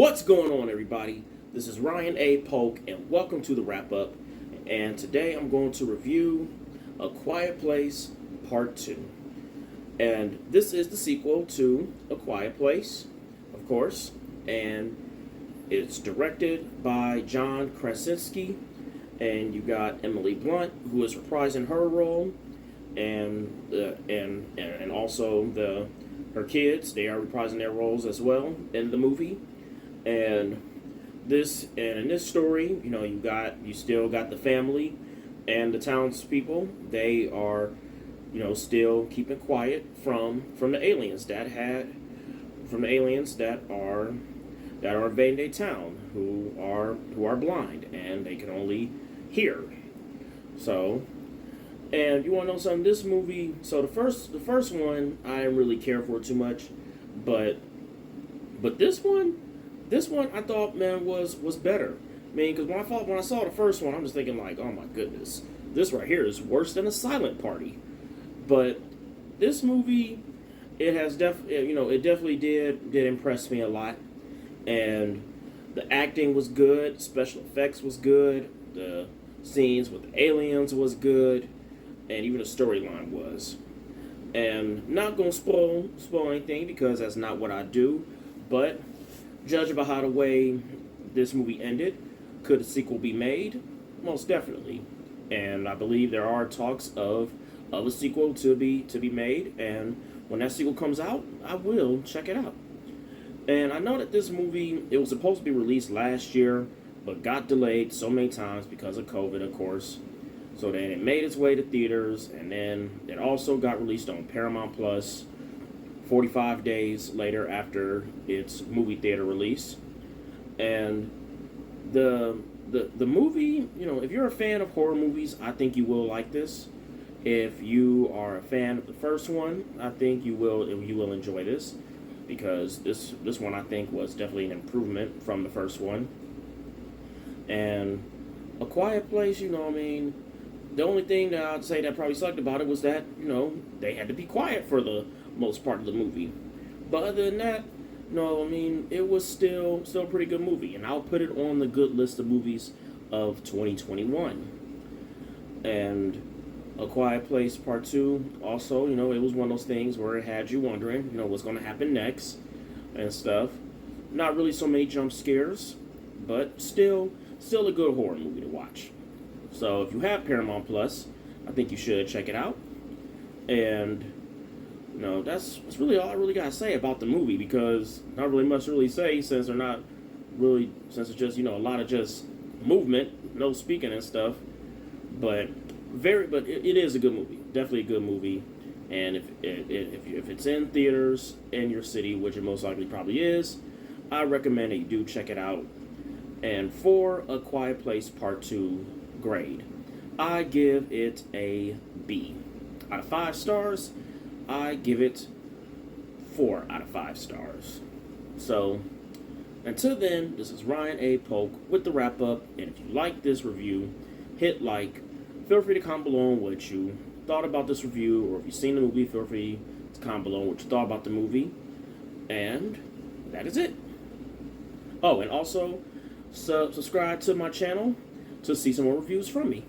What's going on, everybody? This is Ryan A. Polk, and welcome to the wrap up. And today I'm going to review A Quiet Place Part 2. And this is the sequel to A Quiet Place, of course. And it's directed by John Krasinski. And you got Emily Blunt, who is reprising her role, and also her kids. They are reprising their roles as well in the movie. And in this story, you still got the family and the townspeople. They are, still keeping quiet from the aliens that are invading their town, who are blind and they can only hear. So, and you want to know something? This movie. So the first one I didn't really care for too much, but this one. This one I thought, man, was better. I mean, because when I saw the first one, I'm just thinking like, oh my goodness, this right here is worse than A Silent Party. But this movie, it definitely did impress me a lot, and the acting was good, special effects was good, the scenes with the aliens was good, and even the storyline was. And not gonna spoil anything because that's not what I do, but judging by how the way this movie ended, could a sequel be made? Most definitely. And I believe there are talks of a sequel to be made, and when that sequel comes out, I will check it out. And I know that this movie, it was supposed to be released last year, but got delayed so many times because of COVID, of course. So then it made its way to theaters, and then it also got released on Paramount Plus 45 days later after its movie theater release. And the movie, if you're a fan of horror movies, I think you will like this. If you are a fan of the first one, I think you will enjoy this, because this one I think was definitely an improvement from the first one. And A Quiet Place, the only thing that I'd say that probably sucked about it was that, they had to be quiet for the most part of the movie. But other than that, it was still a pretty good movie, and I'll put it on the good list of movies of 2021. And A Quiet Place Part 2, also, it was one of those things where it had you wondering, what's going to happen next and stuff. Not really so many jump scares, but still a good horror movie to watch. So if you have Paramount Plus, I think you should check it out. And that's really all I really gotta say about the movie, because not really much to really say since it's just a lot of just movement, no speaking and stuff. But it is a good movie, definitely a good movie. And if it's in theaters in your city, which it most likely probably is, I recommend that you do check it out. And for A Quiet Place Part 2 grade, I give it a B. Out of 5 stars, I give it 4 out of 5 stars. So, until then, this is Ryan A. Polk with the wrap up. And if you like this review, hit like. Feel free to comment below on what you thought about this review, or if you've seen the movie, feel free to comment below on what you thought about the movie. And that is it. Oh, and also subscribe to my channel to see some more reviews from me.